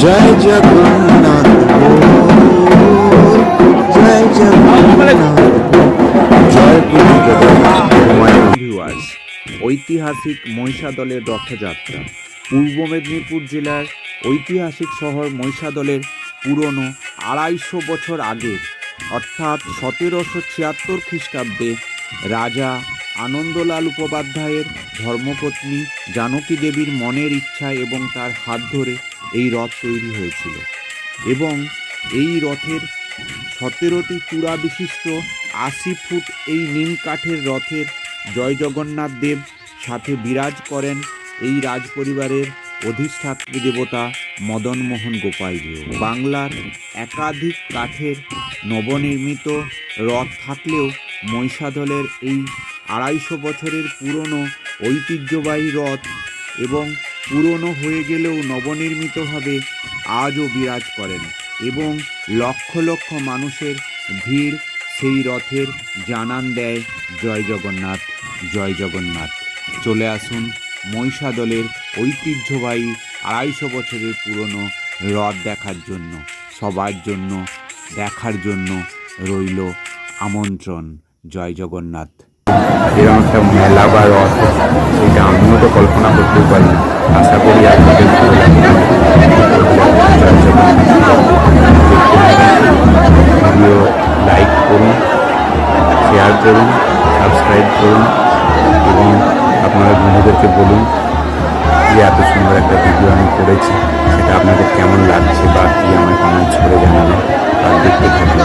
জয় জগন্নাথ বল, জয় জগন্নাথ জয় Puri Jagannath. Viewers, ঐতিহাসিক মহিষাদলের রথযাত্রা। পূর্ব মেদিনীপুর জেলার ঐতিহাসিক শহর মহিষাদলের পুরনো ২৫০ বছর আগের অর্থাৎ ১৭৭৬ খ্রিস্টাব্দে রাজা আনন্দলাল উপাধ্যায়ের ধর্মপত্নী জানকী দেবীর মনের ইচ্ছা এবং তার হাত ধরে এই রথ তৈরি হয়েছিল এবং এই রথের ১৭টি চূড়া বিশিষ্ট ৮০ ফুট এই নিম কাঠের রথের জয় জগন্নাথ দেব সাথে বিরাজ করেন এই রাজপরিবারের অধিষ্ঠাত্রী দেবতা মদনমোহন গোপালজিও। বাংলার একাধিক কাঠের নবনির্মিত রথ থাকলেও মহিষাদলের এই ২৫০ বছরের পুরনো ঐতিহ্যবাহী রথ এবং পুরনো হয়ে গেলেও নবনির্মিতভাবে আজও বিরাজ করেন এবং লক্ষ লক্ষ মানুষের ভিড় সেই রথের জানান দেয় জয় জগন্নাথ, জয় জগন্নাথ। চলে আসুন মহিষাদলের ঐতিহ্যবাহী ২৫০ বছরের পুরনো রথ দেখার জন্য। সবার জন্য দেখার জন্য রইল আমন্ত্রণ। জয় জগন্নাথ। এরকম একটা মেলা বা রথ, এটা আমিও তো কল্পনা করতেও পারি। আশা করি আপনাদের ভালো লাগবে। ভিডিও লাইক করুন, শেয়ার করুন, সাবস্ক্রাইব করুন এবং আপনারা বন্ধুদেরকে বলুন যে এত সুন্দর একটা ভিডিও আমি করেছি, সেটা আপনাদের কেমন লাগছে বা কি আমায় কমেন্টস করে জানাবেন। আর দেখতে থাকুন।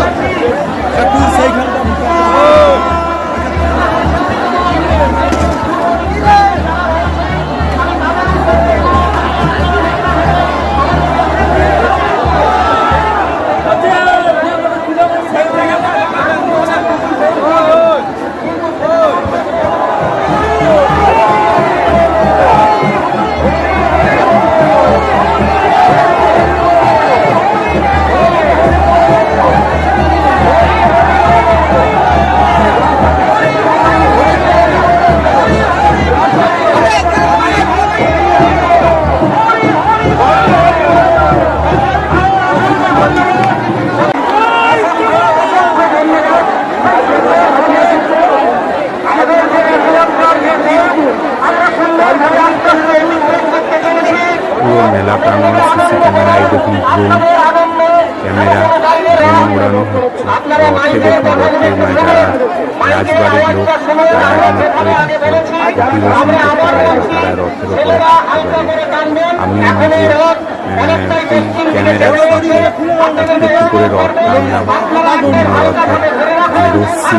পুরো মেলা প্রাঙ্গণে সিসি ক্যামেরায় দেখুন ড্রোন ক্যামেরা ড্রোন উড়ানো হচ্ছে। রথে দেখুন রথের মানে যারা রাজবাড়ির লোক তারা একমাত্র পরিদর্শন করতে পারে বা তারা রথের ওপরে থাকতে পারে। আমি নিজে ক্যামেরার সাথে একটু একটু করে রথ টানলাম। অন্য রথের রশ্মি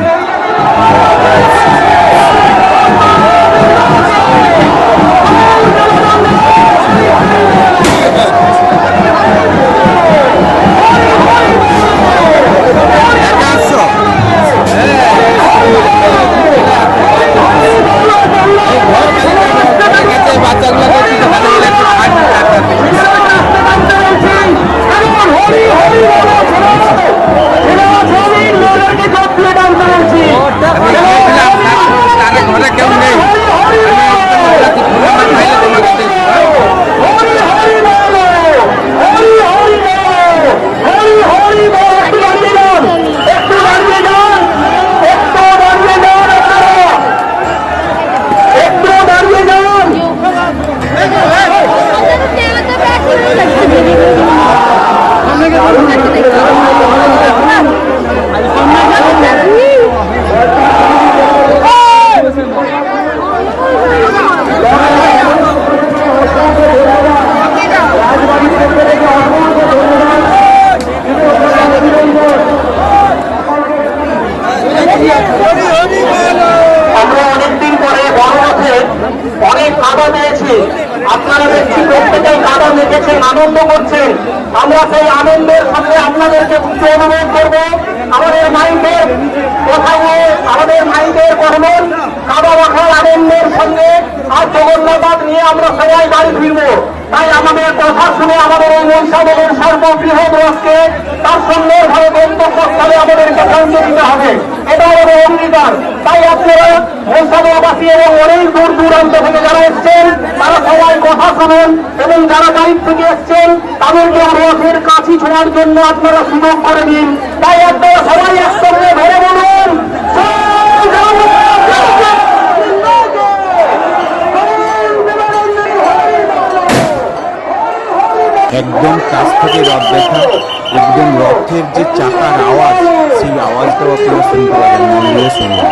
আমরা অনেকদিন পরে বড় রথে অনেক কাদা পেয়েছি। আপনারা দেখছি প্রত্যেকেই কাদা মেখেছেন, আনন্দ করছেন। আমরা সেই আনন্দের সঙ্গে আপনাদেরকে অনুরোধ করবো আমাদের মাইকের কথা নিয়ে, আমাদের মাইকের বর্ণন কাদা মাখার আনন্দের সঙ্গে আর জগন্নাথ নিয়ে আমরা সবাই বাড়ি ফিরবো। তাই আমাদের কথা শুনে আমাদের এই মহিষাদলের সর্ববৃহৎ রথকে তার সুন্দরভাবে গন্তব্যস্থলে আমাদেরকে পৌঁছে দিতে হবে, এটা আমাদের অঙ্গীকার। তাই আপনারা মহিষাদলবাসী এবং অনেক দূর দূরান্ত থেকে যারা এসছেন তারা সবাই কথা শুনুন, এবং যারা গাড়ি থেকে এসছেন তাদেরকে রথের কাছি ছোঁয়ার জন্য আপনারা সুযোগ করে দিন। তাই আপনারা সবাই একসঙ্গে ধরে বলুন, জয় জগন্নাথ। একদম কাছ থেকে রথ দেখা, একদম রথের যে চাকার আওয়াজ, সেই আওয়াজটাও আপনারা শুনতে পাবেন, মন দিয়ে শুনুন।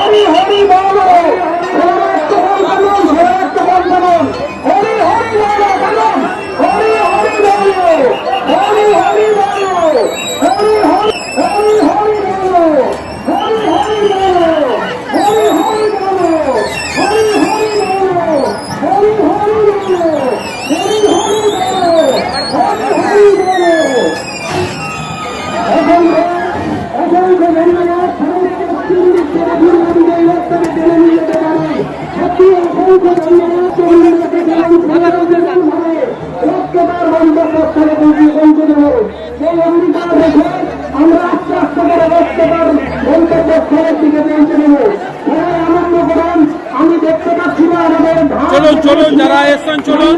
চলুন চলুন, যারা এসছেন চলুন।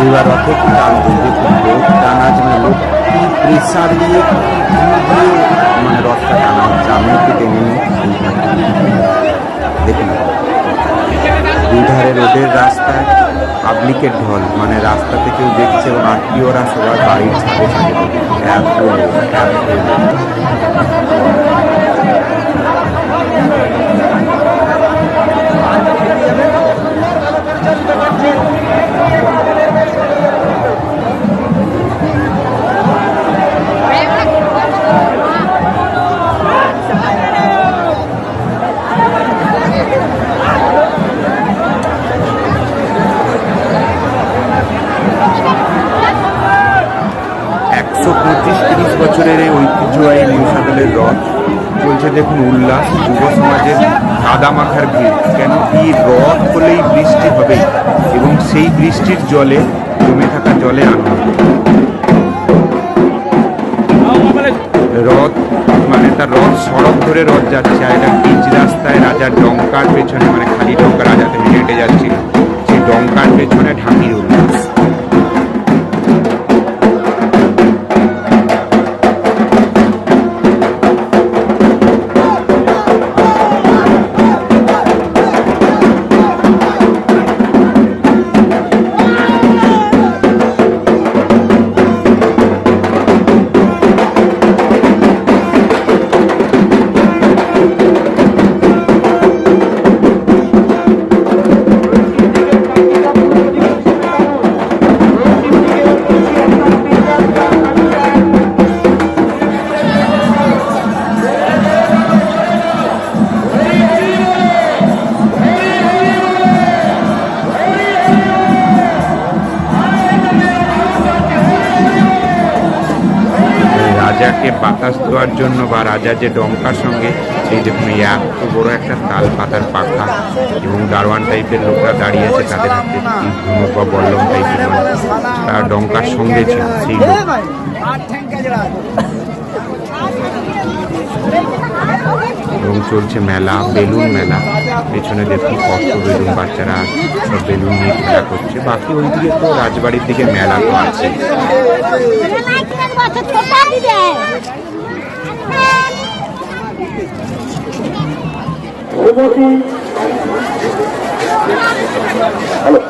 এবার রথে টান দিতে টানা জমে লোক কি প্রেসার দিয়ে মানে রথটা টানা হচ্ছে। আমি একটু টেনে নিই, দেখুন দুধারে রোডের রাস্তায় পাবলিকের ঢল, মানে রাস্তা থেকেও দেখছে এবং আত্মীয়রা সবার বাড়ির ছাদে ছাদে এত বছরের এই ঐতিহ্যবাহী মহিষাদলের রথ চলছে। দেখুন উল্লাস, যুব সমাজের কাদা মাখার ভিড়। কেন এই রথ হলেই বৃষ্টি হবে এবং সেই বৃষ্টির জলে জমে থাকা জলে আনন্দ। রথ মানে তার রথ সড়ক ধরে রথ যাচ্ছে, আর এটা পিচ রাস্তায় রাজার ডঙ্কার পেছনে, মানে খালি ডঙ্কা রাজাতে হেঁটে যাচ্ছিল, সেই ডঙ্কার পেছনে ঢাকির উল্লাস। রাজাকে বাতাস দেওয়ার জন্য বা রাজার যে ডঙ্কার সঙ্গে সেই দেখুন এত বড় একটা তাল পাতার পাখা, এবং দারোয়ান টাইপের লোকরা দাঁড়িয়ে আছে, তাদের হাতে ধনুক বা বল্লম টাইপের তার ডঙ্কার সঙ্গে ছিল সেই লোক। এবং চলছে মেলা, বেলুন মেলা। পেছনে দেখুন কত বেলুন, বাচ্চারা সব বেলুন নিয়ে খেলা করছে। বাকি ওইদিকে তো রাজবাড়ির দিকে মেলা তো আছে। হ্যালো।